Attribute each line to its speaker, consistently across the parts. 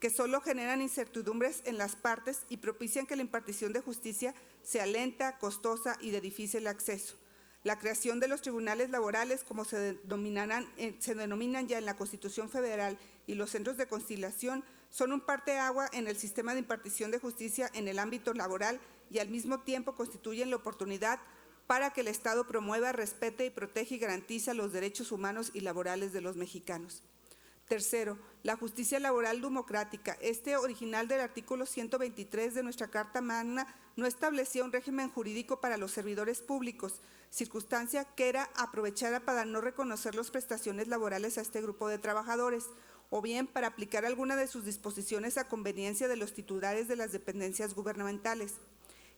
Speaker 1: que solo generan incertidumbres en las partes y propician que la impartición de justicia sea lenta, costosa y de difícil acceso. La creación de los tribunales laborales, como se denominan ya en la Constitución Federal, y los centros de conciliación son un parteaguas en el sistema de impartición de justicia en el ámbito laboral y al mismo tiempo constituyen la oportunidad para que el Estado promueva, respete y protege y garantiza los derechos humanos y laborales de los mexicanos. Tercero, la justicia laboral democrática. Original del artículo 123 de nuestra Carta Magna no establecía un régimen jurídico para los servidores públicos, circunstancia que era aprovechada para no reconocer las prestaciones laborales a este grupo de trabajadores, o bien para aplicar alguna de sus disposiciones a conveniencia de los titulares de las dependencias gubernamentales.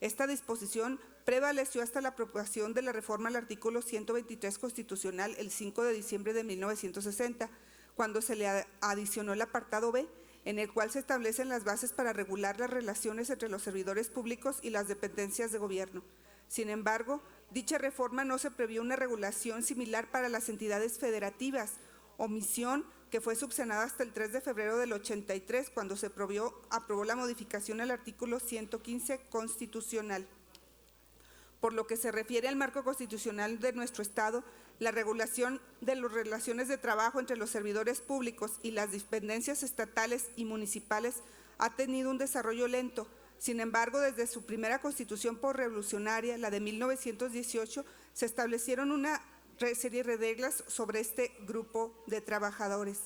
Speaker 1: Esta disposición prevaleció hasta la aprobación de la reforma al artículo 123 constitucional el 5 de diciembre de 1960, cuando se le adicionó el apartado B, en el cual se establecen las bases para regular las relaciones entre los servidores públicos y las dependencias de gobierno. Sin embargo, dicha reforma no se previó una regulación similar para las entidades federativas, omisión que fue subsanada hasta el 3 de febrero del 83, cuando se aprobó la modificación al artículo 115 constitucional. Por lo que se refiere al marco constitucional de nuestro Estado, la regulación de las relaciones de trabajo entre los servidores públicos y las dependencias estatales y municipales ha tenido un desarrollo lento. Sin embargo, desde su primera constitución posrevolucionaria, la de 1918, se establecieron una serie de reglas sobre este grupo de trabajadores.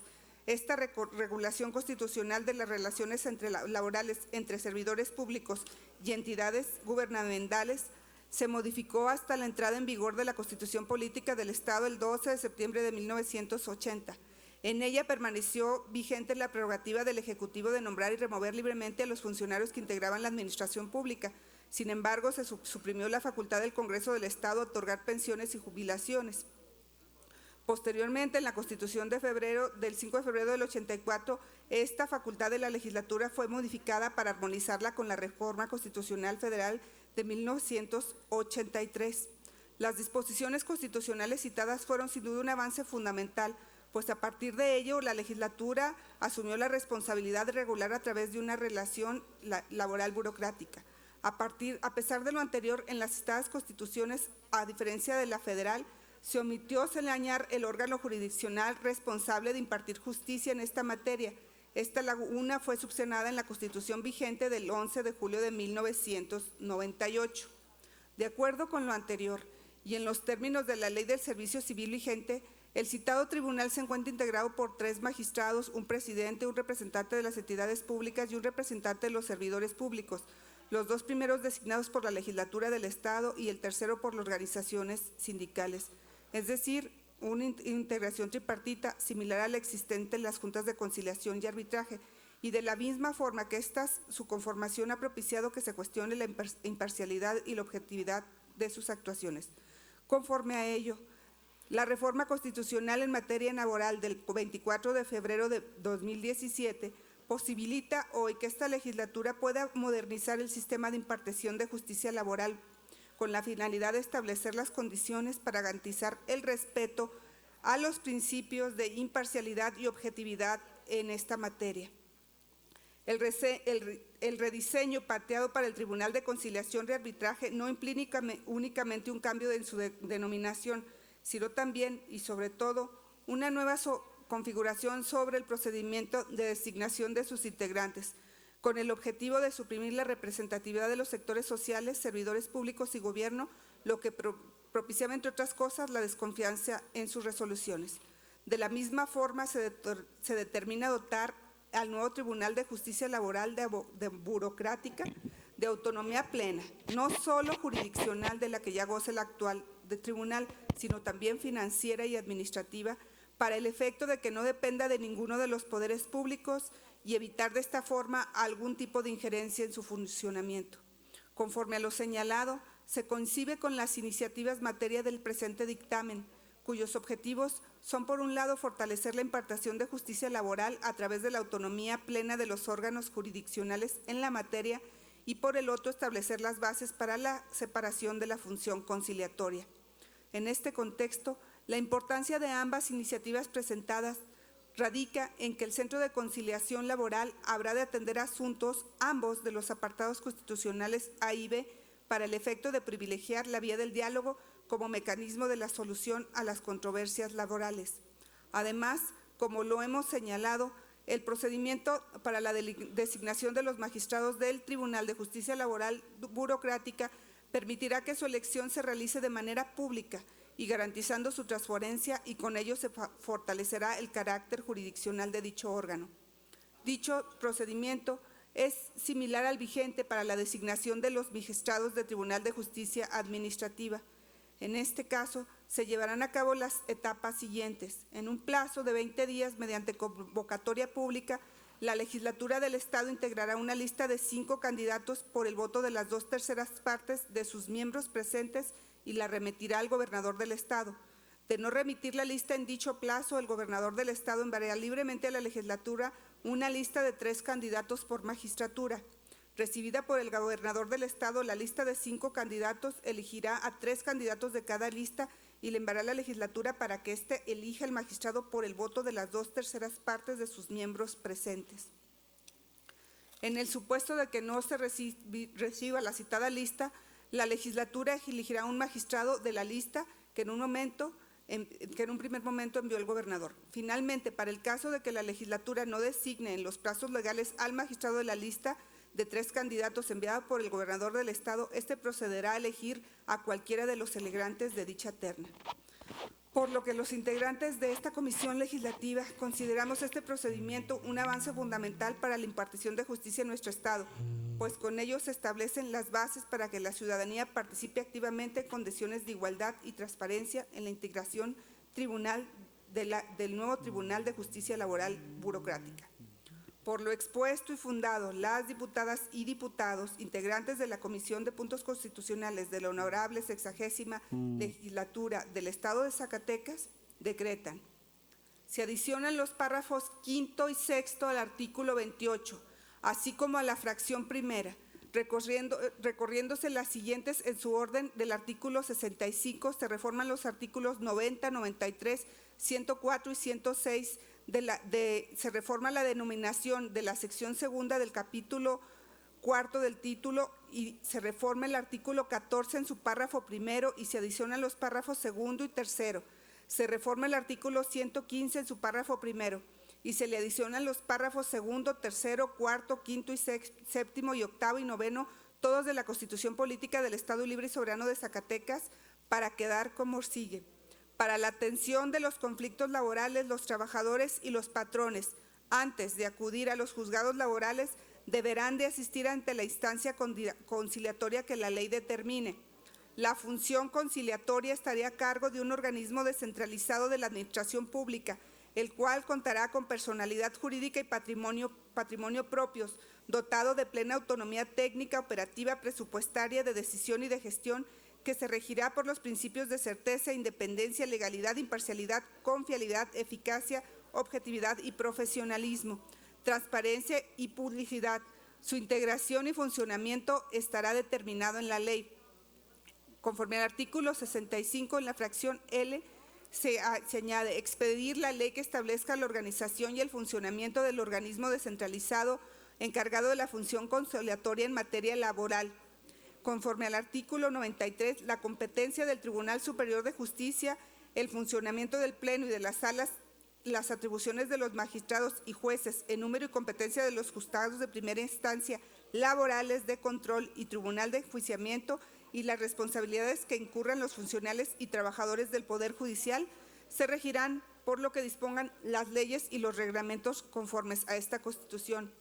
Speaker 1: Esta regulación constitucional de las relaciones laborales entre servidores públicos y entidades gubernamentales se modificó hasta la entrada en vigor de la Constitución Política del Estado el 12 de septiembre de 1980. En ella permaneció vigente la prerrogativa del Ejecutivo de nombrar y remover libremente a los funcionarios que integraban la administración pública. Sin embargo, se suprimió la facultad del Congreso del Estado de otorgar pensiones y jubilaciones. Posteriormente, en la Constitución del 5 de febrero del 84, esta facultad de la legislatura fue modificada para armonizarla con la Reforma Constitucional Federal de 1983. Las disposiciones constitucionales citadas fueron sin duda un avance fundamental, pues a partir de ello la legislatura asumió la responsabilidad de regular a través de una relación laboral burocrática. A pesar de lo anterior, en las citadas constituciones, a diferencia de la federal, se omitió señalar el órgano jurisdiccional responsable de impartir justicia en esta materia. Esta laguna fue subsanada en la Constitución vigente del 11 de julio de 1998. De acuerdo con lo anterior y en los términos de la Ley del Servicio Civil vigente, el citado tribunal se encuentra integrado por 3 magistrados, un presidente, un representante de las entidades públicas y un representante de los servidores públicos, los 2 primeros designados por la legislatura del Estado y el tercero por las organizaciones sindicales. Es decir, una integración tripartita similar a la existente en las juntas de conciliación y arbitraje, y de la misma forma que su conformación ha propiciado que se cuestione la imparcialidad y la objetividad de sus actuaciones. Conforme a ello, la reforma constitucional en materia laboral del 24 de febrero de 2017 posibilita hoy que esta legislatura pueda modernizar el sistema de impartición de justicia laboral con la finalidad de establecer las condiciones para garantizar el respeto a los principios de imparcialidad y objetividad en esta materia. El rediseño planteado para el Tribunal de Conciliación y Arbitraje no implica únicamente un cambio en su denominación, sino también y sobre todo una nueva configuración sobre el procedimiento de designación de sus integrantes, con el objetivo de suprimir la representatividad de los sectores sociales, servidores públicos y gobierno, lo que propiciaba, entre otras cosas, la desconfianza en sus resoluciones. De la misma forma, se determina dotar al nuevo Tribunal de Justicia Laboral de burocrática de autonomía plena, no solo jurisdiccional de la que ya goza el actual tribunal, sino también financiera y administrativa, para el efecto de que no dependa de ninguno de los poderes públicos y evitar de esta forma algún tipo de injerencia en su funcionamiento. Conforme a lo señalado, se coincide con las iniciativas materia del presente dictamen, cuyos objetivos son, por un lado, fortalecer la impartición de justicia laboral a través de la autonomía plena de los órganos jurisdiccionales en la materia y, por el otro, establecer las bases para la separación de la función conciliatoria. En este contexto, la importancia de ambas iniciativas presentadas radica en que el Centro de Conciliación Laboral habrá de atender asuntos ambos de los apartados constitucionales A y B para el efecto de privilegiar la vía del diálogo como mecanismo de la solución a las controversias laborales. Además, como lo hemos señalado, el procedimiento para la designación de los magistrados del Tribunal de Justicia Laboral Burocrática permitirá que su elección se realice de manera pública y garantizando su transparencia, y con ello se fortalecerá el carácter jurisdiccional de dicho órgano. Dicho procedimiento es similar al vigente para la designación de los magistrados del Tribunal de Justicia Administrativa. En este caso, se llevarán a cabo las etapas siguientes. En un plazo de 20 días, mediante convocatoria pública, la legislatura del Estado integrará una lista de 5 candidatos por el voto de las 2/3 partes de sus miembros presentes y la remitirá al gobernador del Estado. De no remitir la lista en dicho plazo, el gobernador del Estado enviará libremente a la legislatura una lista de 3 candidatos por magistratura. Recibida por el gobernador del Estado, la lista de 5 candidatos elegirá a 3 candidatos de cada lista y le enviará a la legislatura para que éste elija el magistrado por el voto de las 2/3 partes de sus miembros presentes. En el supuesto de que no se reciba la citada lista, la legislatura elegirá un magistrado de la lista que en un primer momento envió el gobernador. Finalmente, para el caso de que la legislatura no designe en los plazos legales al magistrado de la lista de 3 candidatos enviada por el gobernador del Estado, este procederá a elegir a cualquiera de los integrantes de dicha terna. Por lo que los integrantes de esta comisión legislativa consideramos este procedimiento un avance fundamental para la impartición de justicia en nuestro Estado, pues con ello se establecen las bases para que la ciudadanía participe activamente en condiciones de igualdad y transparencia en la integración del nuevo Tribunal de Justicia Laboral Burocrática. Por lo expuesto y fundado, las diputadas y diputados integrantes de la Comisión de Puntos Constitucionales de la Honorable 60ª Legislatura del Estado de Zacatecas decretan: se adicionan los párrafos 5º y 6º al artículo 28, así como a la fracción primera, recorriéndose las siguientes en su orden. Del artículo 65 se reforman los artículos 90, 93, 104 y 106. Se reforma la denominación de la sección segunda del capítulo 4 del título y se reforma el artículo 14 en su párrafo primero y se adicionan los párrafos segundo y tercero. Se reforma el artículo 115 en su párrafo primero y se le adicionan los párrafos segundo, tercero, cuarto, quinto y séptimo y octavo y noveno, todos de la Constitución Política del Estado Libre y Soberano de Zacatecas, para quedar como sigue. Para la atención de los conflictos laborales, los trabajadores y los patrones, antes de acudir a los juzgados laborales, deberán de asistir ante la instancia conciliatoria que la ley determine. La función conciliatoria estaría a cargo de un organismo descentralizado de la administración pública, el cual contará con personalidad jurídica y patrimonio propios, dotado de plena autonomía técnica, operativa, presupuestaria, de decisión y de gestión, que se regirá por los principios de certeza, independencia, legalidad, imparcialidad, confiabilidad, eficacia, objetividad y profesionalismo, transparencia y publicidad. Su integración y funcionamiento estará determinado en la ley. Conforme al artículo 65, en la fracción L, se añade: expedir la ley que establezca la organización y el funcionamiento del organismo descentralizado encargado de la función conciliatoria en materia laboral. Conforme al artículo 93, la competencia del Tribunal Superior de Justicia, el funcionamiento del Pleno y de las salas, las atribuciones de los magistrados y jueces en número y competencia de los juzgados de primera instancia, laborales, de control y tribunal de enjuiciamiento, y las responsabilidades que incurran los funcionarios y trabajadores del Poder Judicial se regirán por lo que dispongan las leyes y los reglamentos conformes a esta Constitución.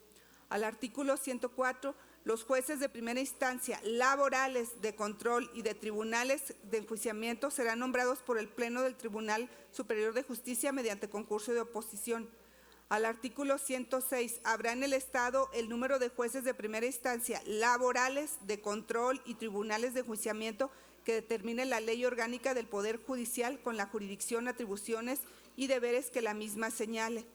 Speaker 1: Al artículo 104, los jueces de primera instancia, laborales, de control y de tribunales de enjuiciamiento serán nombrados por el Pleno del Tribunal Superior de Justicia mediante concurso de oposición. Al artículo 106, habrá en el Estado el número de jueces de primera instancia, laborales, de control y tribunales de enjuiciamiento que determine la Ley Orgánica del Poder Judicial, con la jurisdicción, atribuciones y deberes que la misma señale.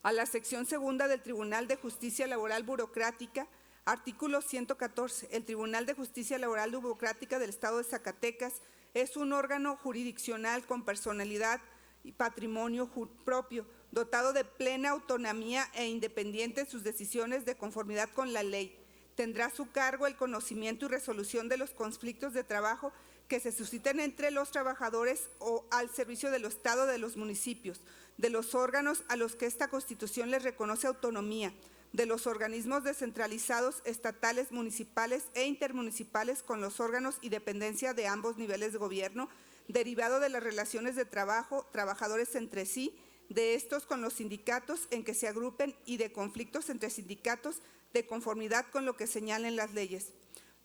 Speaker 1: A la sección segunda del Tribunal de Justicia Laboral Burocrática, artículo 114. El Tribunal de Justicia Laboral Burocrática del Estado de Zacatecas es un órgano jurisdiccional con personalidad y patrimonio propio, dotado de plena autonomía e independiente en sus decisiones de conformidad con la ley. Tendrá a su cargo el conocimiento y resolución de los conflictos de trabajo que se susciten entre los trabajadores o al servicio del Estado, de los municipios, de los órganos a los que esta Constitución les reconoce autonomía, de los organismos descentralizados, estatales, municipales e intermunicipales con los órganos y dependencia de ambos niveles de gobierno, derivado de las relaciones de trabajo, trabajadores entre sí, de estos con los sindicatos en que se agrupen y de conflictos entre sindicatos de conformidad con lo que señalen las leyes.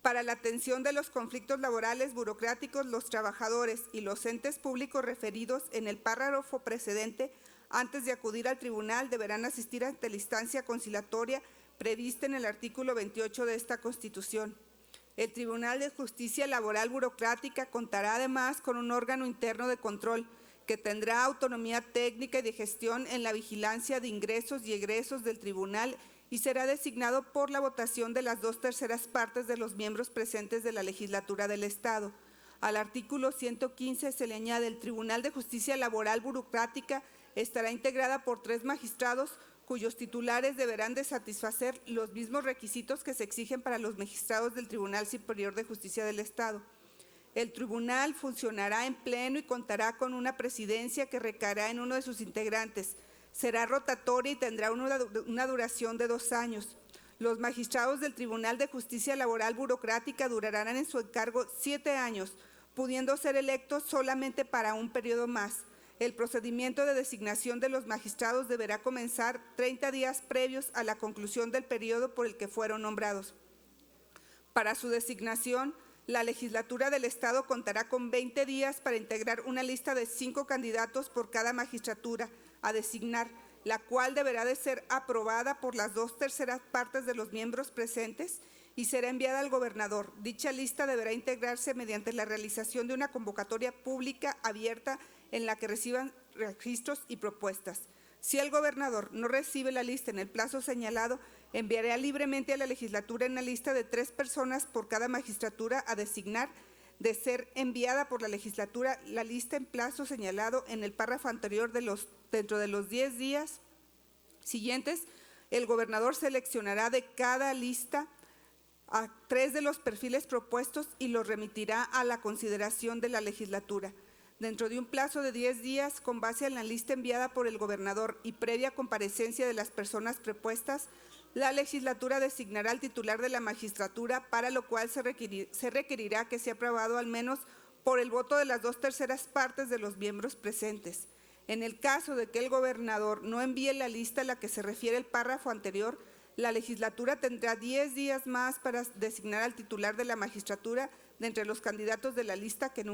Speaker 1: Para la atención de los conflictos laborales burocráticos, los trabajadores y los entes públicos referidos en el párrafo precedente, antes de acudir al tribunal, deberán asistir ante la instancia conciliatoria prevista en el artículo 28 de esta Constitución. El Tribunal de Justicia Laboral Burocrática contará además con un órgano interno de control que tendrá autonomía técnica y de gestión en la vigilancia de ingresos y egresos del tribunal y será designado por la votación de las 2/3 partes de los miembros presentes de la legislatura del Estado. Al artículo 115 se le añade: el Tribunal de Justicia Laboral Burocrática estará integrada por 3 magistrados cuyos titulares deberán de satisfacer los mismos requisitos que se exigen para los magistrados del Tribunal Superior de Justicia del Estado. El tribunal funcionará en pleno y contará con una presidencia que recaerá en uno de sus integrantes. Será rotatoria y tendrá una duración de 2 años. Los magistrados del Tribunal de Justicia Laboral Burocrática durarán en su encargo 7 años, pudiendo ser electos solamente para un periodo más. El procedimiento de designación de los magistrados deberá comenzar 30 días previos a la conclusión del periodo por el que fueron nombrados. Para su designación, la legislatura del Estado contará con 20 días para integrar una lista de 5 candidatos por cada magistratura a designar, la cual deberá de ser aprobada por las 2/3 partes de los miembros presentes y será enviada al gobernador. Dicha lista deberá integrarse mediante la realización de una convocatoria pública abierta en la que reciban registros y propuestas. Si el gobernador no recibe la lista en el plazo señalado, enviará libremente a la legislatura una lista de 3 personas por cada magistratura a designar. De ser enviada por la legislatura la lista en plazo señalado en el párrafo anterior dentro de los 10 días siguientes, el gobernador seleccionará de cada lista a 3 de los perfiles propuestos y los remitirá a la consideración de la legislatura. Dentro de un plazo de 10 días, con base en la lista enviada por el gobernador y previa comparecencia de las personas propuestas, la legislatura designará al titular de la magistratura, para lo cual se requerirá que sea aprobado al menos por el voto de las 2/3 partes de los miembros presentes. En el caso de que el gobernador no envíe la lista a la que se refiere el párrafo anterior, la legislatura tendrá 10 días más para designar al titular de la magistratura de entre los candidatos de la lista que en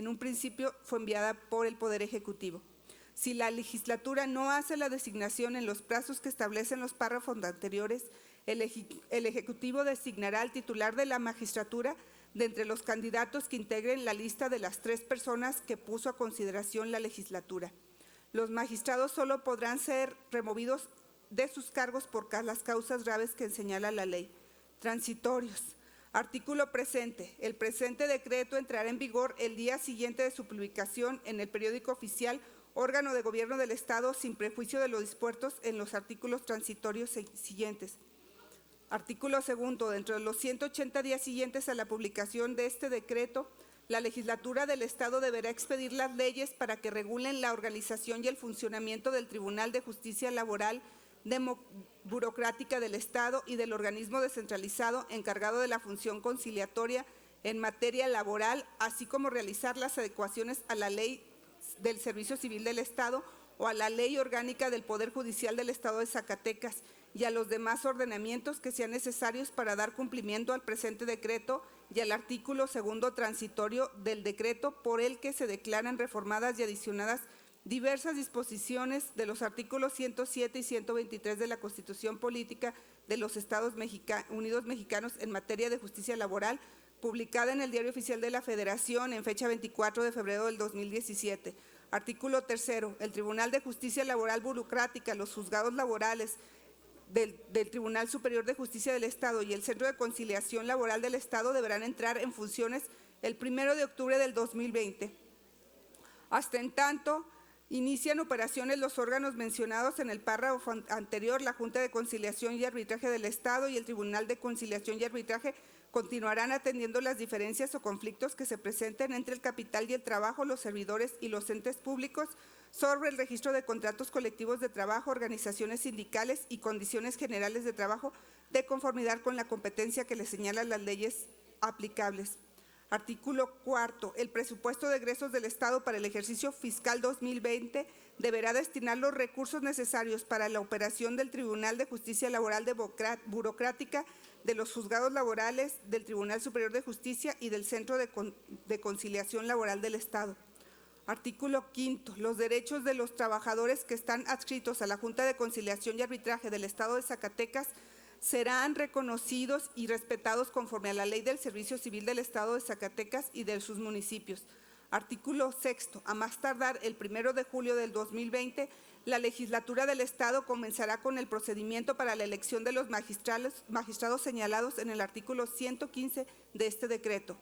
Speaker 1: un principio fue enviada por el Poder Ejecutivo. Si la legislatura no hace la designación en los plazos que establecen los párrafos anteriores, el Ejecutivo designará al titular de la magistratura de entre los candidatos que integren la lista de las 3 personas que puso a consideración la legislatura. Los magistrados solo podrán ser removidos de sus cargos por las causas graves que señala la ley. Transitorios. Artículo presente. El presente decreto entrará en vigor el día siguiente de su publicación en el periódico oficial, órgano de gobierno del Estado, sin prejuicio de lo dispuestos en los artículos transitorios siguientes. Artículo segundo. Dentro de los 180 días siguientes a la publicación de este decreto, la legislatura del Estado deberá expedir las leyes para que regulen la organización y el funcionamiento del Tribunal de Justicia Laboral Burocrática del Estado y del organismo descentralizado encargado de la función conciliatoria en materia laboral, así como realizar las adecuaciones a la Ley del Servicio Civil del Estado o a la Ley Orgánica del Poder Judicial del Estado de Zacatecas y a los demás ordenamientos que sean necesarios para dar cumplimiento al presente decreto y al artículo segundo transitorio del decreto por el que se declaran reformadas y adicionadas diversas disposiciones de los artículos 107 y 123 de la Constitución Política de los Estados Unidos Mexicanos en materia de justicia laboral, publicada en el Diario Oficial de la Federación en fecha 24 de febrero del 2017. Artículo tercero. El Tribunal de Justicia Laboral Burocrática, los juzgados laborales del Tribunal Superior de Justicia del Estado y el Centro de Conciliación Laboral del Estado deberán entrar en funciones el 1 de octubre del 2020. Hasta en tanto, Inician operaciones los órganos mencionados en el párrafo anterior. La Junta de Conciliación y Arbitraje del Estado y el Tribunal de Conciliación y Arbitraje continuarán atendiendo las diferencias o conflictos que se presenten entre el capital y el trabajo, los servidores y los entes públicos sobre el registro de contratos colectivos de trabajo, organizaciones sindicales y condiciones generales de trabajo de conformidad con la competencia que les señalan las leyes aplicables. Artículo 4. El presupuesto de egresos del Estado para el ejercicio fiscal 2020 deberá destinar los recursos necesarios para la operación del Tribunal de Justicia Laboral Burocrática, de los juzgados laborales, del Tribunal Superior de Justicia y del Centro de Conciliación Laboral del Estado. Artículo 5. Los derechos de los trabajadores que están adscritos a la Junta de Conciliación y Arbitraje del Estado de Zacatecas serán reconocidos y respetados conforme a la Ley del Servicio Civil del Estado de Zacatecas y de sus municipios. Artículo 6. A más tardar el 1 de julio del 2020, la legislatura del Estado comenzará con el procedimiento para la elección de los magistrados señalados en el artículo 115 de este decreto.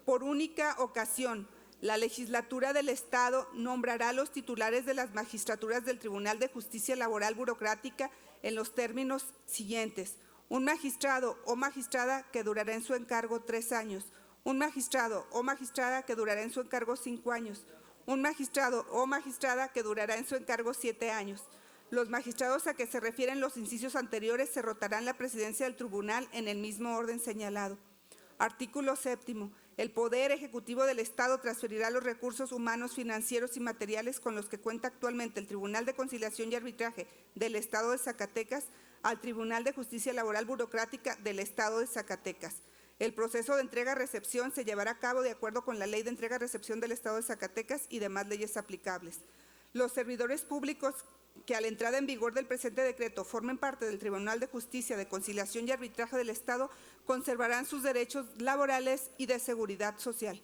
Speaker 1: Por única ocasión, la legislatura del Estado nombrará a los titulares de las magistraturas del Tribunal de Justicia Laboral Burocrática en los términos siguientes: un magistrado o magistrada que durará en su encargo 3 años, un magistrado o magistrada que durará en su encargo 5 años, un magistrado o magistrada que durará en su encargo 7 años. Los magistrados a que se refieren los incisos anteriores se rotarán la presidencia del tribunal en el mismo orden señalado. Artículo 7. El Poder Ejecutivo del Estado transferirá los recursos humanos, financieros y materiales con los que cuenta actualmente el Tribunal de Conciliación y Arbitraje del Estado de Zacatecas al Tribunal de Justicia Laboral Burocrática del Estado de Zacatecas. El proceso de entrega-recepción se llevará a cabo de acuerdo con la Ley de Entrega-Recepción del Estado de Zacatecas y demás leyes aplicables. Los servidores públicos que a la entrada en vigor del presente decreto formen parte del Tribunal de Justicia, de Conciliación y Arbitraje del Estado conservarán sus derechos laborales y de seguridad social.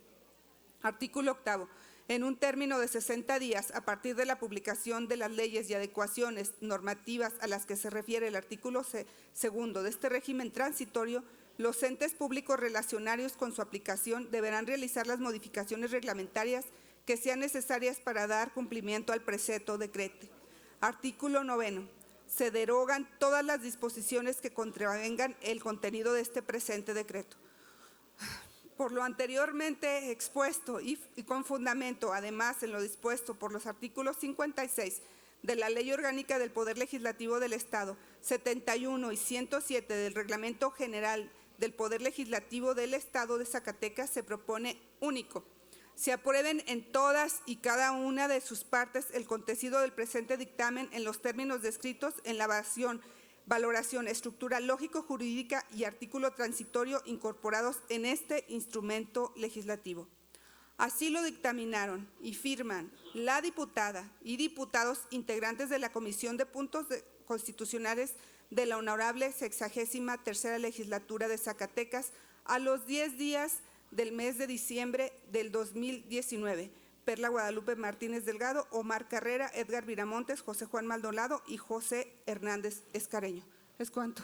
Speaker 1: Artículo 8. En un término de 60 días a partir de la publicación de las leyes y adecuaciones normativas a las que se refiere el artículo 2 de este régimen transitorio, los entes públicos relacionarios con su aplicación deberán realizar las modificaciones reglamentarias que sean necesarias para dar cumplimiento al precepto decrete. Artículo 9. Se derogan todas las disposiciones que contravengan el contenido de este presente decreto. Por lo anteriormente expuesto y con fundamento, además, en lo dispuesto por los artículos 56 de la Ley Orgánica del Poder Legislativo del Estado, 71 y 107 del Reglamento General del Poder Legislativo del Estado de Zacatecas, se propone único: se aprueben en todas y cada una de sus partes el contenido del presente dictamen en los términos descritos en la valoración, estructura lógico-jurídica y artículo transitorio incorporados en este instrumento legislativo. Así lo dictaminaron y firman la diputada y diputados integrantes de la Comisión de Puntos Constitucionales de la Honorable 63ª Legislatura de Zacatecas a los 10 días del mes de diciembre del 2019. Perla Guadalupe Martínez Delgado, Omar Carrera, Edgar Viramontes, José Juan Maldonado y José Hernández Escareño. Es cuanto.